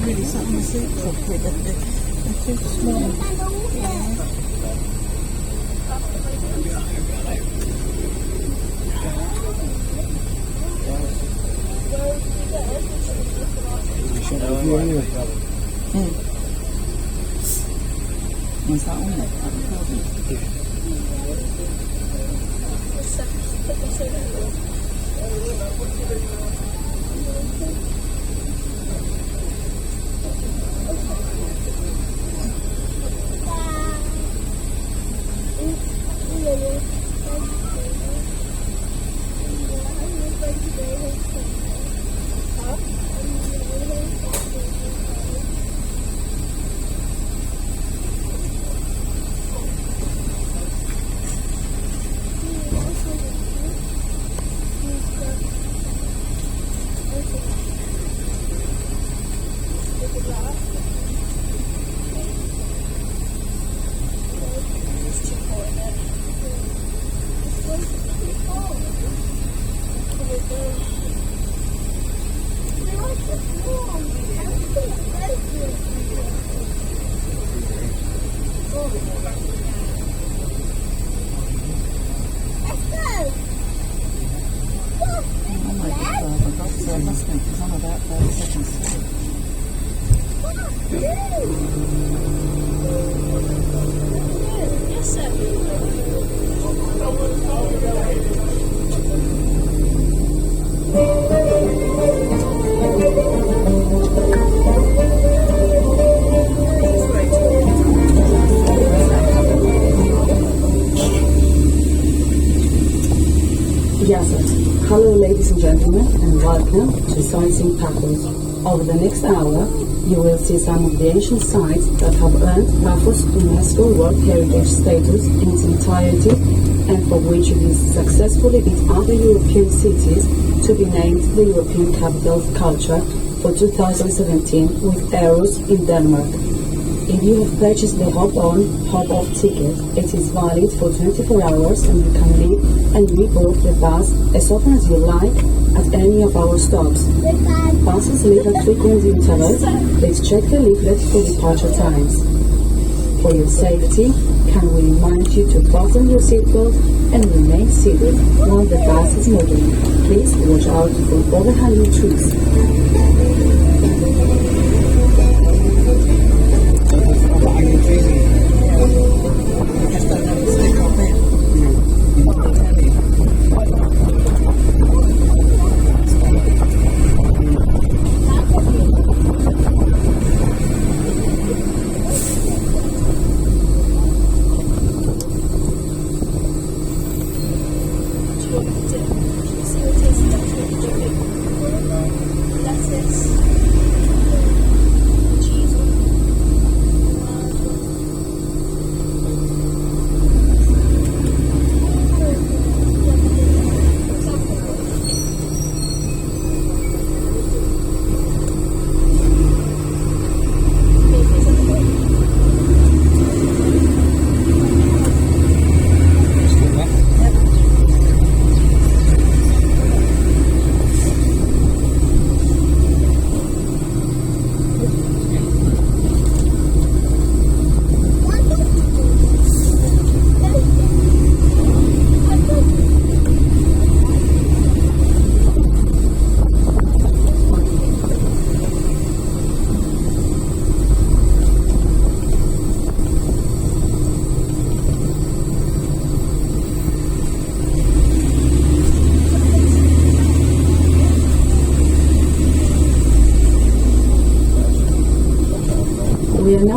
Really something to see properly, but they're too small. Is that on it? Hello ladies and gentlemen, and welcome to Sightseeing Pafos. Over the next hour, you will see some of the ancient sites that have earned Pafos UNESCO World Heritage status in its entirety, and for which it is successfully beat other European cities to be named the European Capital of Culture for 2017 with Aarhus in Denmark. If you have purchased the hop-on, hop-off ticket, it is valid for 24 hours and you can leave and reboard the bus as often as you like at any of our stops. Buses leave at frequent intervals. Please check the leaflet for departure times. For your safety, can we remind you to fasten your seatbelt and remain seated while the bus is moving. Please watch out for overhanging trees.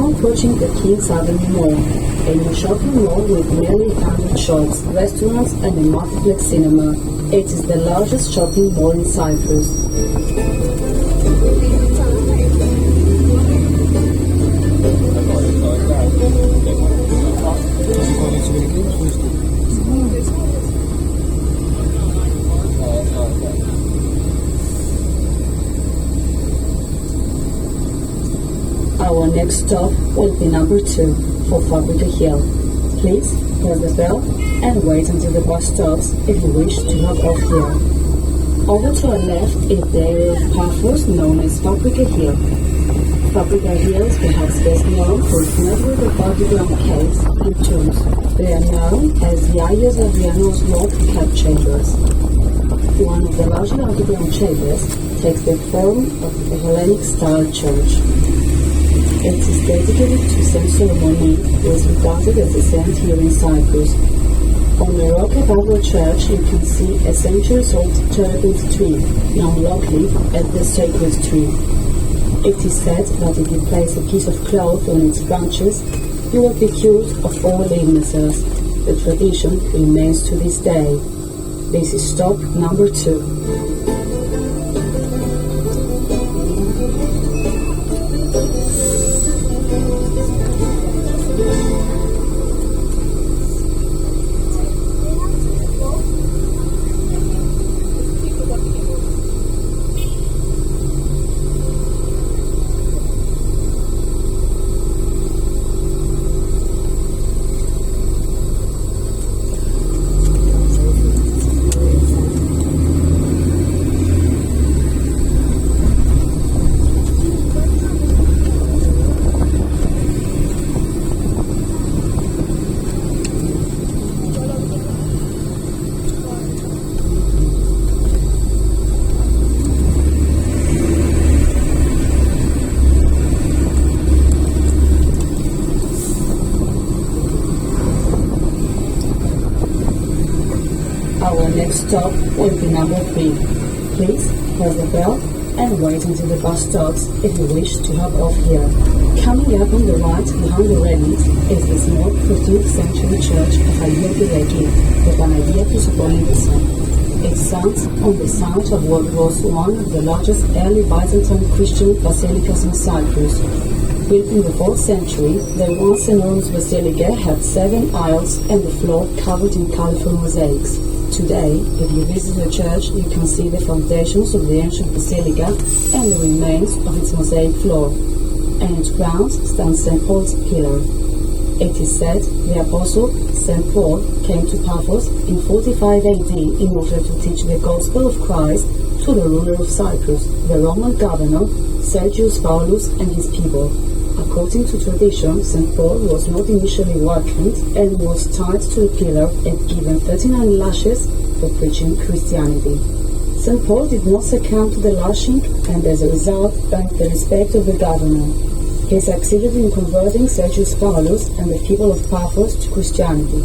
now approaching the King's Avenue Mall, a new shopping mall with nearly 100 shops, restaurants and a multiplex cinema. It is the largest shopping mall in Cyprus. Our next stop will be number 2 for Fabrica Hill. Please press the bell and wait until the bus stops if you wish to hop off here. Over to our left is the area of Pafos known as Fabrica Hill. Fabrica Hill is perhaps best known for its network of underground caves and tombs. They are known as the Ayos Adrianos rock cut chambers. One of the larger underground chambers takes the form of a Hellenic-style church. It is dedicated to Saint Solomon, who is regarded as a saint here in Cyprus. On the rock above the church you can see a centuries-old terebinth tree, known locally as the sacred tree. It is said that if you place a piece of cloth on its branches, you will be cured of all illnesses. The tradition remains to this day. This is stop number 2. Our next stop will be number 3. Please press the bell and wait until the bus stops if you wish to hop off here. Coming up on the right behind the railings is the small 15th century church of Agia Pyreki, the Panagia Christopolypissa. It stands on the site of what was one of the largest early Byzantine Christian basilicas in Cyprus. Built in the 4th century, the once enormous basilica had 7 aisles and the floor covered in colorful mosaics. Today, if you visit the church, you can see the foundations of the ancient basilica and the remains of its mosaic floor. And in its grounds stands St. Paul's pillar. It is said the apostle St. Paul came to Pafos in 45 AD in order to teach the gospel of Christ to the ruler of Cyprus, the Roman governor Sergius Paulus, and his people. According to tradition, St. Paul was not initially welcomed and was tied to the pillar and given 39 lashes for preaching Christianity. St. Paul did not succumb to the lashing and as a result earned the respect of the governor. He succeeded in converting Sergius Paulus and the people of Pafos to Christianity.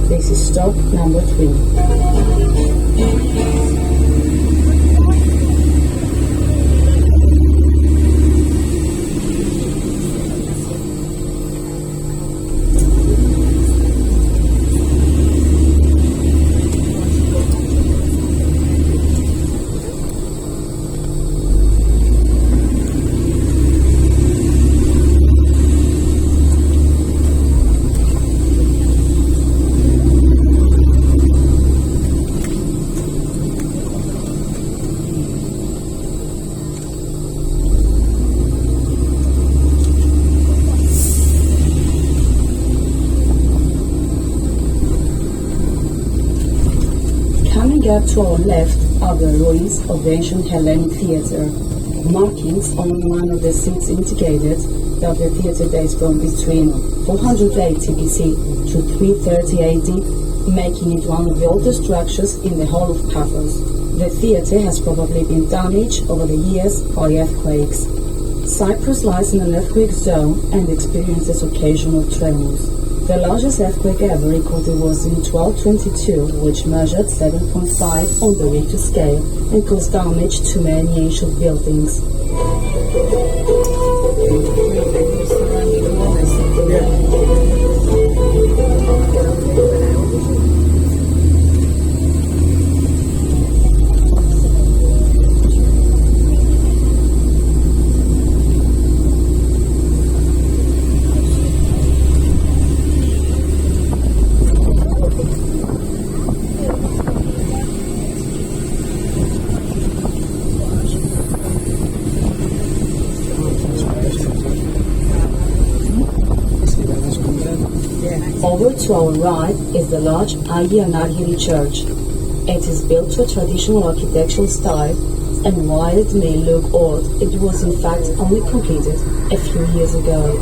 This is stop number 3. Up to our left are the ruins of the ancient Hellenic theatre. Markings on one of the seats indicated that the theatre dates from between 480 BC to 330 AD, making it one of the oldest structures in the whole of Pafos. The theatre has probably been damaged over the years by earthquakes. Cyprus lies in an earthquake zone and experiences occasional tremors. The largest earthquake ever recorded was in 1222, which measured 7.5 on the Richter scale and caused damage to many ancient buildings. Over to our right is the large Hagia Naghiri Church. It is built to a traditional architectural style, and while it may look old, it was in fact only completed a few years ago.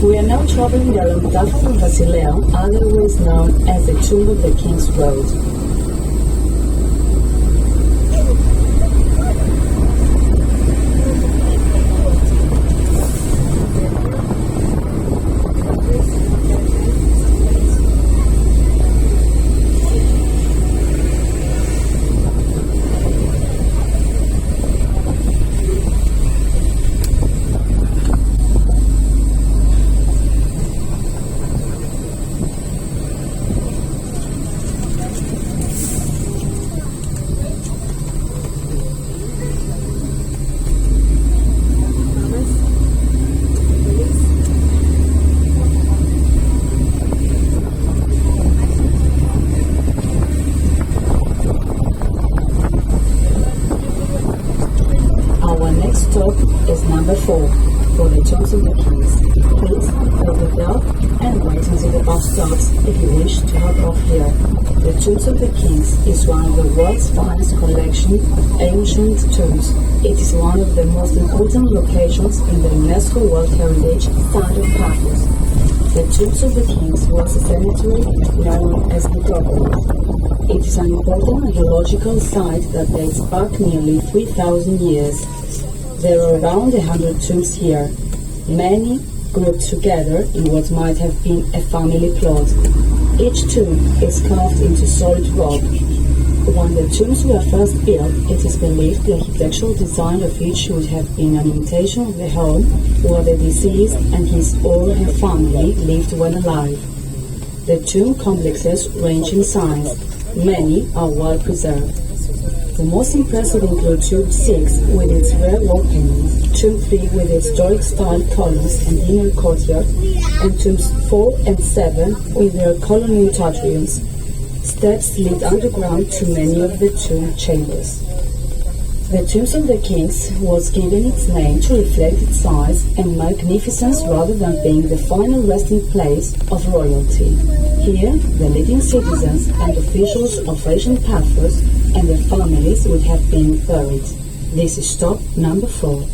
We are now traveling along Pafos Vasileo, otherwise known as the Tomb of the Kings Road. Stop is number 4 for the Tombs of the Kings. Please hold the bell and wait until the bus stops if you wish to hop off here. The Tombs of the Kings is one of the world's finest collection of ancient tombs. It is one of the most important locations in the UNESCO World Heritage Site of Pafos. The Tombs of the Kings was a cemetery known as the Necropolis. It is an important archaeological site that dates back nearly 3,000 years. There are around 100 tombs here, many grouped together in what might have been a family plot. Each tomb is carved into solid rock. When the tombs were first built, it is believed the architectural design of each would have been an imitation of the home where the deceased and his or her family lived when alive. The tomb complexes range in size. Many are well preserved. The most impressive include Tomb 6 with its rare wall paintings, Tomb 3 with its Doric style columns and inner courtyard, and Tombs 4 and 7 with their colonnade atriums. Steps lead underground to many of the tomb chambers. The Tombs of the Kings was given its name to reflect its size and magnificence rather than being the final resting place of royalty. Here, the leading citizens and officials of ancient Pafos and their families would have been buried. This is stop number 4.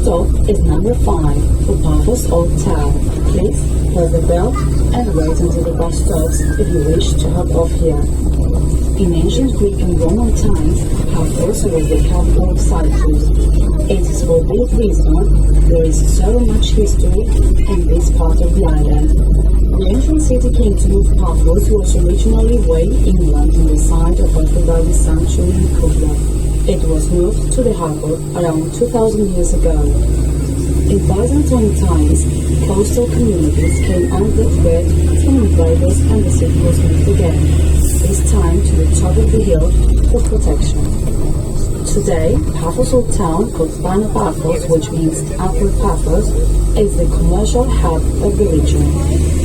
stop is number 5 for Pafos Old Town. Please press the bell and wait until the bus stops if you wish to hop off here. In ancient Greek and Roman times, Pafos was the capital of Cyprus. It is for this reason there is so much history in this part of the island. The ancient city kingdom of Pafos was originally way inland on the side of Aphrodite sanctuary in Kuta. It was moved to the harbor around 2,000 years ago. In Byzantine times, coastal communities came under threat from invaders and the city was moved again, this time to the top of the hill for protection. Today, Pafos Old Town, called Spina Pafos, which means Upper Pafos, is the commercial hub of the region.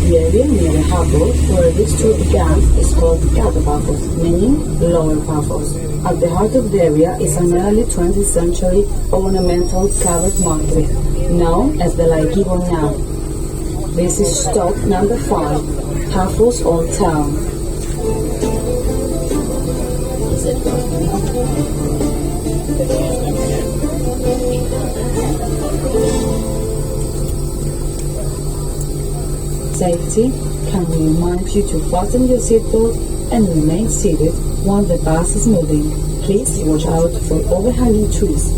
The area near the harbor where this tour began is called Kata Pafos, meaning Lower Pafos. At the heart of the area is an early 20th century ornamental covered market, known as the Laiki now. This is stop number 5, Pafos Old Town. Safety, can we remind you to fasten your seatbelt and remain seated while the bus is moving. Please watch out for overhanging trees.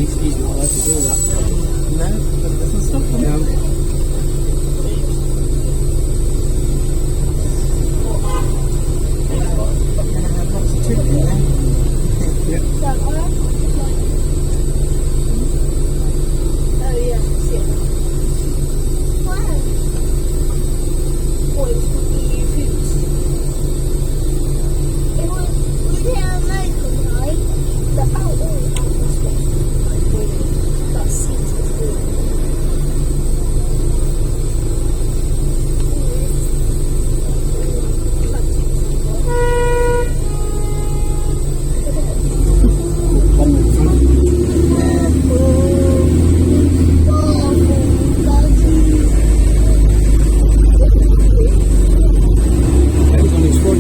he's not allowed to do that. No, that doesn't stop him. No. Lots of children there. Oh yeah, see it. Wow. Boys would be foods. It was there a local guy that out all the stuff like really that seems to be Depends on his foot.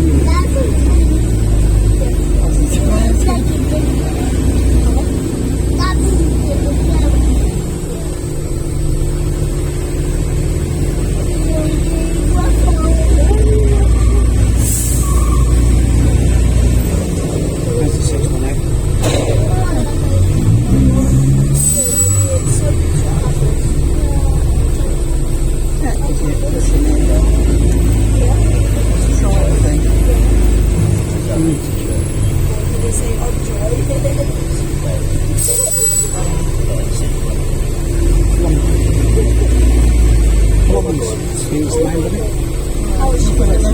That's the 618. Yeah, isn't it pushing it? It's a short thing. Woman's skills mind of it. Well, it's lovely.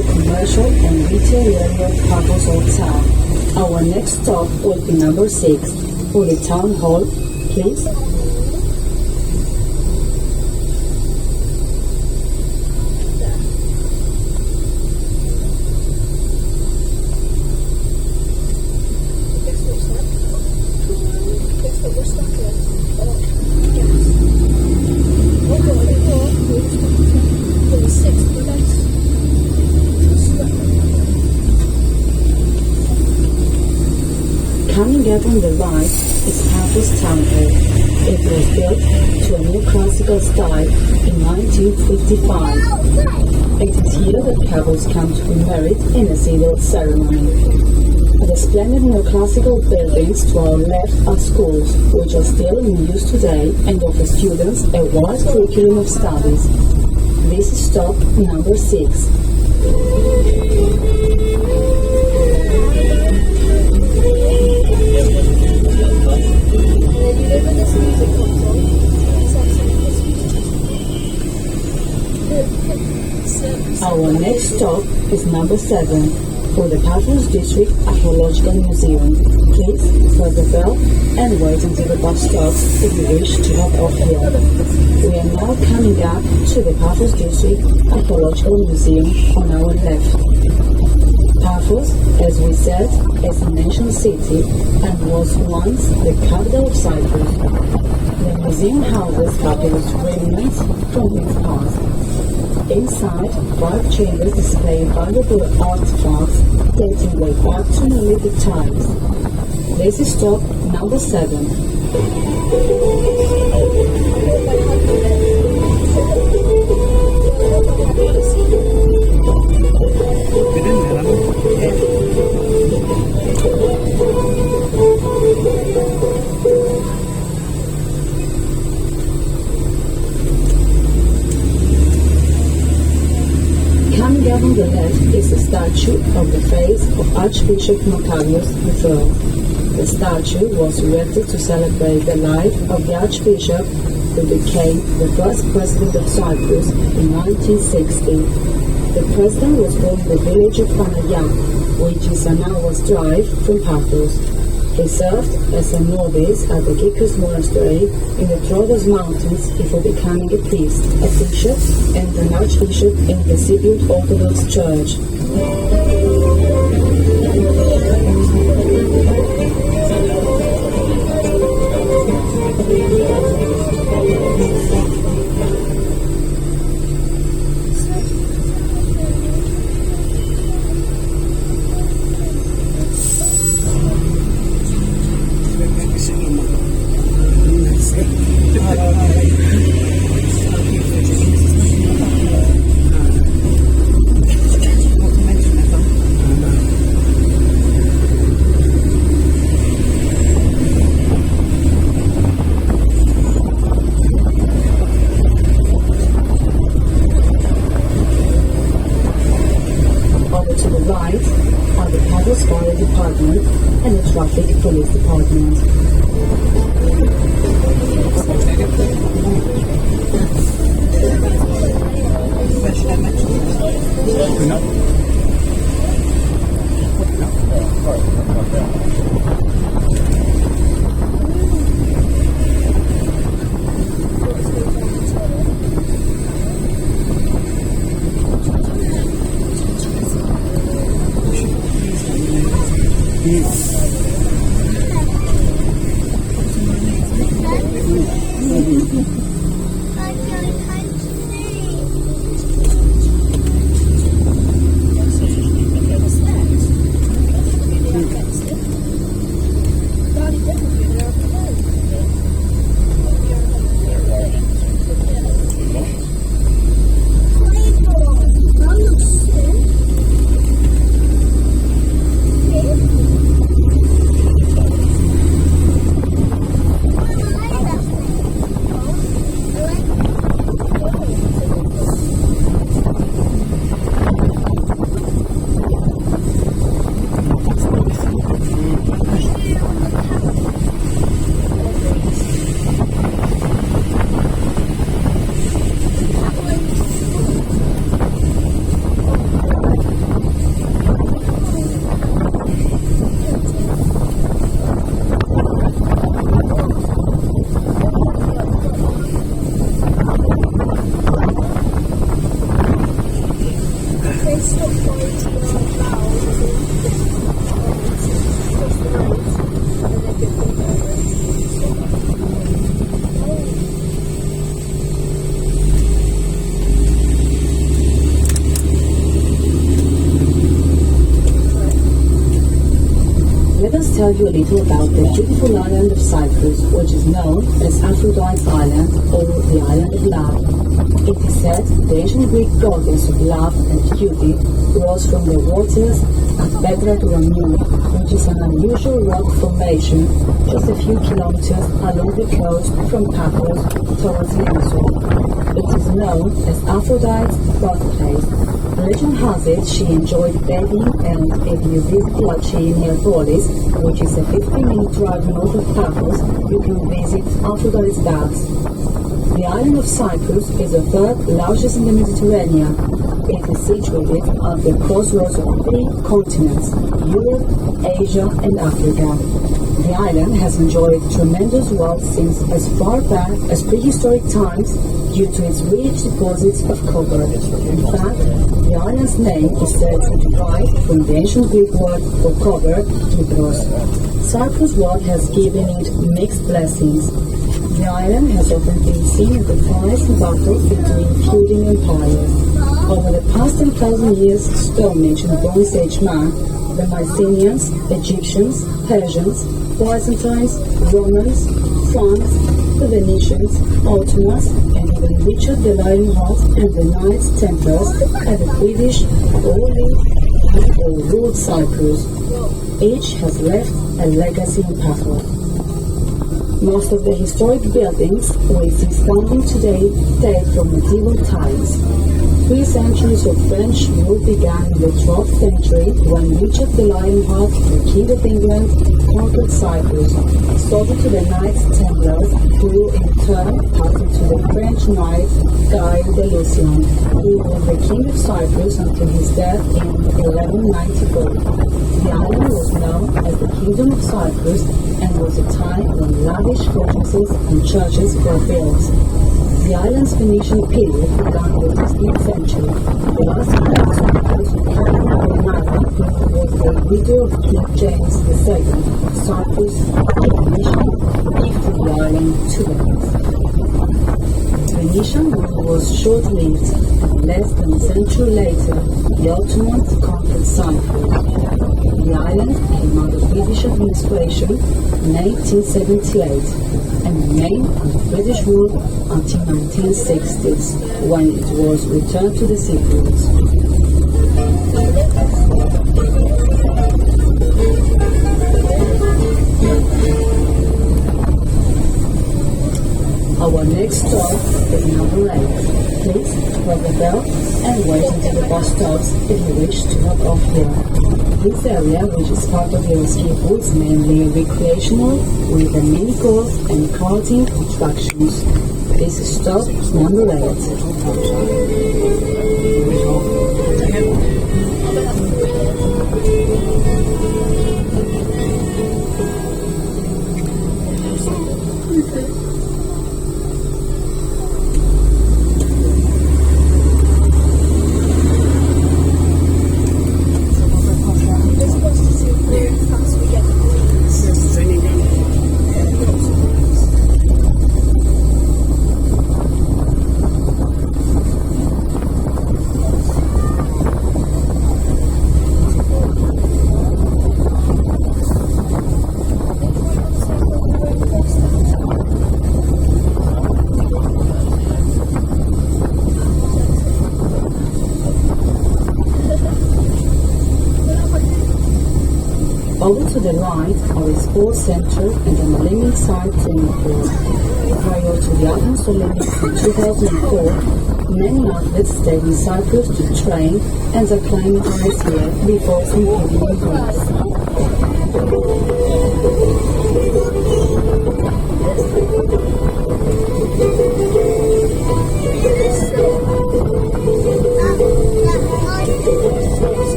commercial and retail area of Pafos Old Town. Our next stop will be number 6, for the town hall, please. Coming up on the right is Pafos Town Hall. It was built to a neoclassical style in 1955. It is here that couples come to be married in a civil ceremony. The splendid neoclassical buildings to our left are schools, which are still in use today and offer students a wide curriculum of studies. This is stop number 6. Our next stop is number 7, for the Pafos District Archaeological Museum. Please press the bell and wait until the bus stops if you wish to hop off here. We are now coming up to the Pafos District Archaeological Museum on our left. Pafos, as we said, is an ancient city and was once the capital of Cyprus. The museum houses fabulous remnants from its past. Inside, 5 chambers display valuable artifacts dating way back to Neolithic times. This is stop number 7. Get in there, Coming up on the left is a statue of the face of Archbishop Macarius III. The statue was erected to celebrate the life of the Archbishop who became the first president of Cyprus in 1960. The president was born in the village of Panagia, which is an hour's drive from Pafos. He served as a novice at the Kikos Monastery in the Troodos Mountains before becoming a priest, a bishop, and an archbishop in the Cypriot Orthodox Church. And the Traffic Police Department. Tell you a little about the beautiful island of Cyprus, which is known as Aphrodite's Island or the Island of Love. It is said the ancient Greek goddess of love and beauty rose from the waters at Petra Touramiou, which is an unusual rock formation just a few kilometers along the coast from Pafos towards Limassol. It is known as Aphrodite's birthplace. Legend has it she enjoyed bathing, and if you visit Lachi near Polis, which is a 15-minute drive north of Pafos, you can visit Aphrodite's baths. The island of Cyprus is the third largest in the Mediterranean. It is situated at the crossroads of three continents, Europe, Asia and Africa. The island has enjoyed tremendous wealth since as far back as prehistoric times due to its rich deposits of copper. In fact, the island's name is said to derive from the ancient Greek word for copper, kypros. Cyprus' wealth has given it mixed blessings. The island has often been seen as the prize battle between feuding empires. Over the past 10,000 years, Stone Age and Bronze Age man, the Mycenaeans, Egyptians, Persians, Byzantines, Romans, Franks, the Venetians, Ottomans, and even Richard the Lionheart and the Knights Templars and the British all lived or ruled Cyprus. Each has left a legacy in Pafos. Most of the historic buildings we see standing today date from medieval times. 3 centuries of French rule began in the 12th century when Richard the Lionheart, the King of England, conquered Cyprus, sold it to the Knights Templars, who in turn passed it to the French knight Guy de Lucien, who was the King of Cyprus until his death in 1194. The island was known as the Kingdom of Cyprus and was a time when lavish fortresses and churches were built. The island's Venetian period began in the 16th century. The last king of Cyprus who carried out the island was the widow of King James II. Cyprus, the Venetian, gifted the island to the Greeks. Venetian rule was short-lived. Less than a century later, the Ottomans conquered Cyprus. The island came under British administration in 1878 and remained under British rule until 1960s, when it was returned to the Cypriots. Our next stop is number 8. Please press the bell and wait until the bus stops if you wish to hop off here. This area, which is part of your ski pool, is mainly recreational with a mini golf and karting attractions. This is stop number 8. Over to the right are a sports center and an Olympic site swimming pool. Prior to the Athens Olympics in 2004, many athletes stayed in Cyprus to train and acclimatize here before competing in Greece.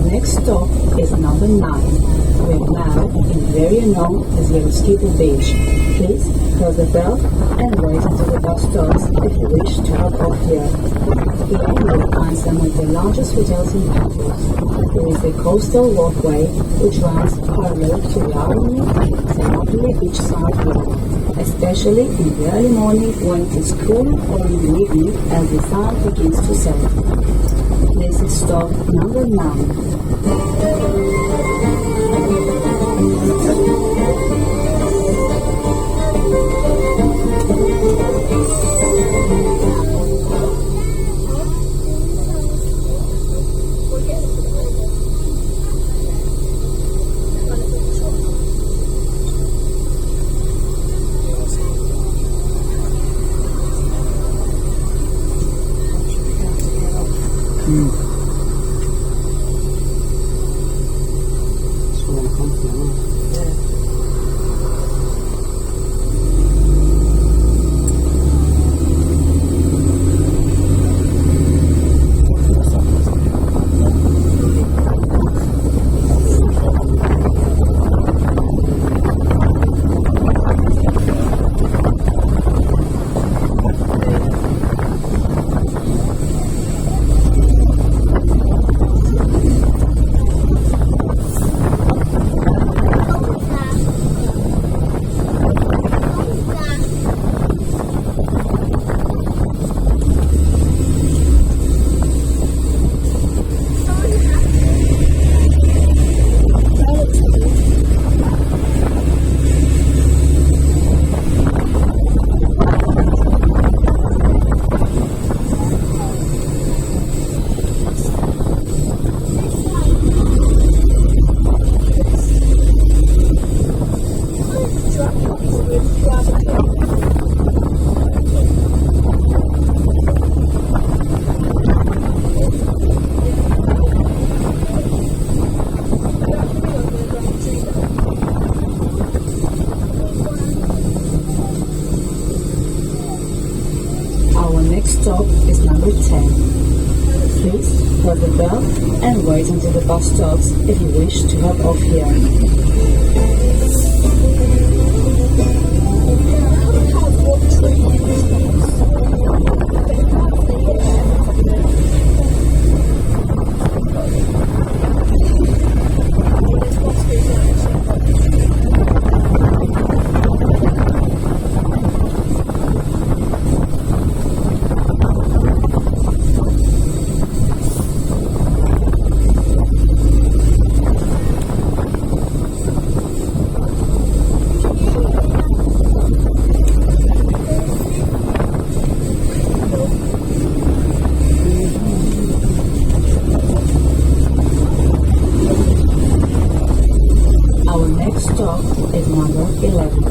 next stop is number 9. We're now in the area known as Yellowskipper Beach. Please press the bell and wait until the bus stops if you wish to hop off here. Here you will find some of the largest hotels in Pafos. There is a coastal walkway which runs parallel to the Army and a lovely beachside walk, especially in the early morning when it is cool or in the evening as the sun begins to set. This is stop number 9. Our next stop is number 10. Please press the bell and wait until the bus stops if you wish to hop off here. Stop is number 11.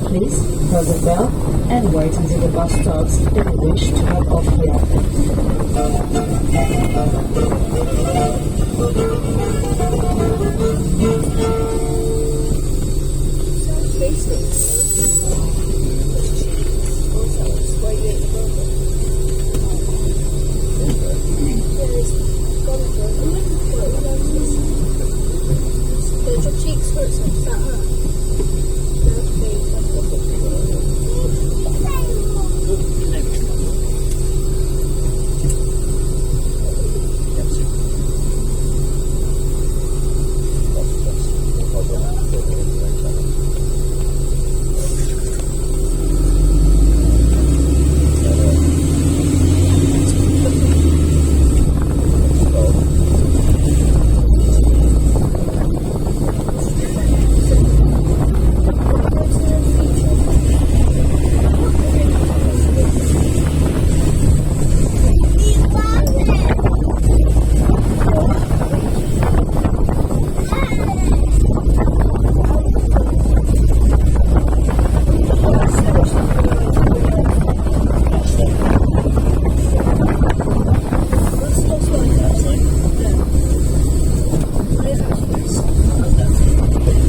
Please press the bell and wait until the bus stops if you wish to hop off here. Your cheeks hurt, so it's not her.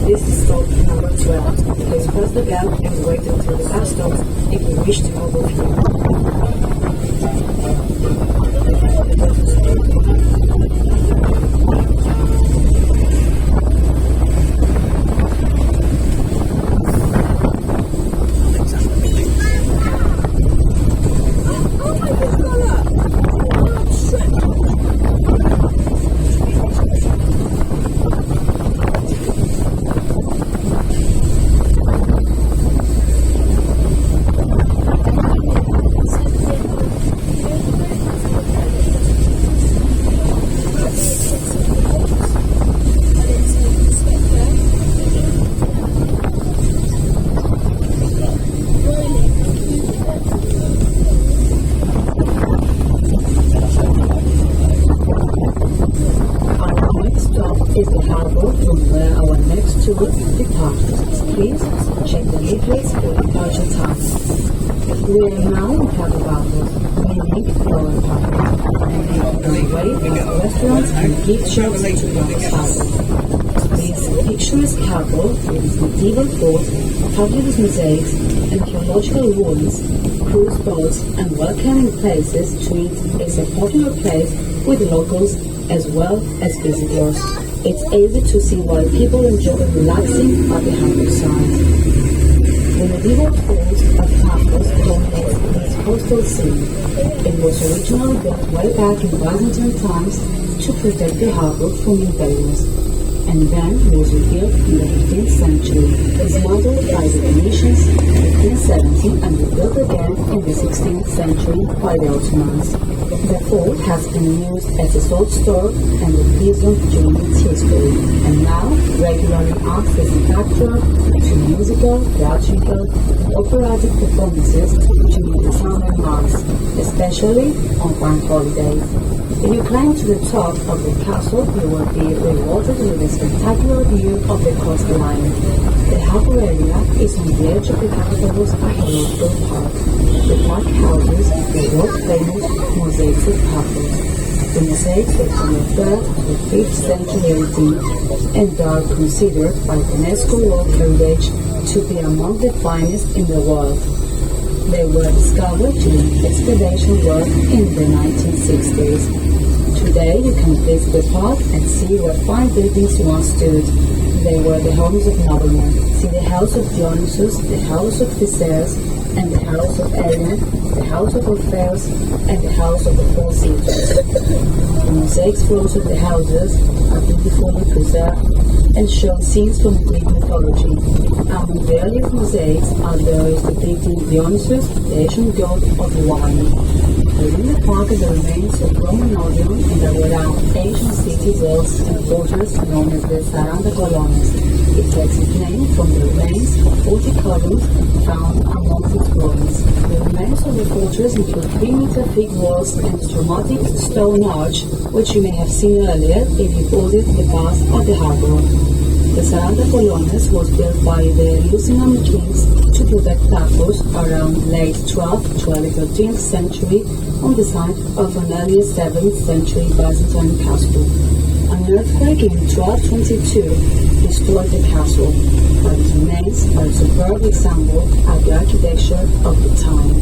This is stop number 12. Please press the bell and wait until the bus stops if you wish to hop off here. is the harbor from where our next tour departs. Please check the leaflets for departure time. We are now in Pafos, meaning Foreign Pafos, and we are on the way to restaurants and gift shops to Pafos Harbor. This picturesque harbor with its medieval fort, fabulous mosaics, and archaeological ruins, cruise boats, and welcoming places to eat is a popular place with locals as well as visitors. It's easy to see why people enjoy relaxing at the harbor side. The medieval fort of Pafos dominates this coastal scene. It was originally built way back in Byzantine times to protect the harbor from invaders, and then was rebuilt in the 15th century, dismantled by the Venetians in 1570 and rebuilt again in the 16th century by the Ottomans. The fort has been used as a salt store and a prison during its history, and now regularly acts as a backdrop to musical, theatrical, and operatic performances during the summer months, especially on bank holidays. If you climb to the top of the castle, you will be rewarded with a spectacular view of the coastline. The harbor area is on the edge of the Pafos Archaeological Park. The park houses the world-famous mosaics of Pafos. The mosaics are from the 3rd to the 5th century AD and are considered by UNESCO World Heritage to be among the finest in the world. They were discovered during excavation work in the 1960s. Today you can visit the park and see where fine buildings once stood. They were the homes of noblemen. See the house of Dionysus, the house of Theseus, and the house of Arion, the house of Orpheus, and the house of the Four Seasons. The mosaics floors of the houses are beautifully preserved and show scenes from Greek mythology. Among the earliest mosaics are those depicting Dionysus, the Asian god of wine. Within the park are the remains of Roman Odeon and around ancient city walls and fortress known as the Saranda Colonnes. It takes its name from the remains of 40 columns found amongst its ruins. The remains of the fortress include 3-meter thick walls and a dramatic stone arch, which you may have seen earlier if you boarded the bus at the harbor. The Saranda Colonnes was built by the Lusignan kings to protect Pafos around late 12th to early 13th century on the site of an early 7th century Byzantine castle. An earthquake in 1222 destroyed the castle, but its remains are a superb example of the architecture of the time.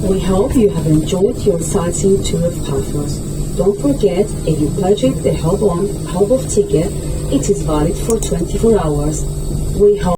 We hope you have enjoyed your sightseeing tour of Pafos. Don't forget, if you purchase the hop-of ticket, it is valid for 24 hours. We hope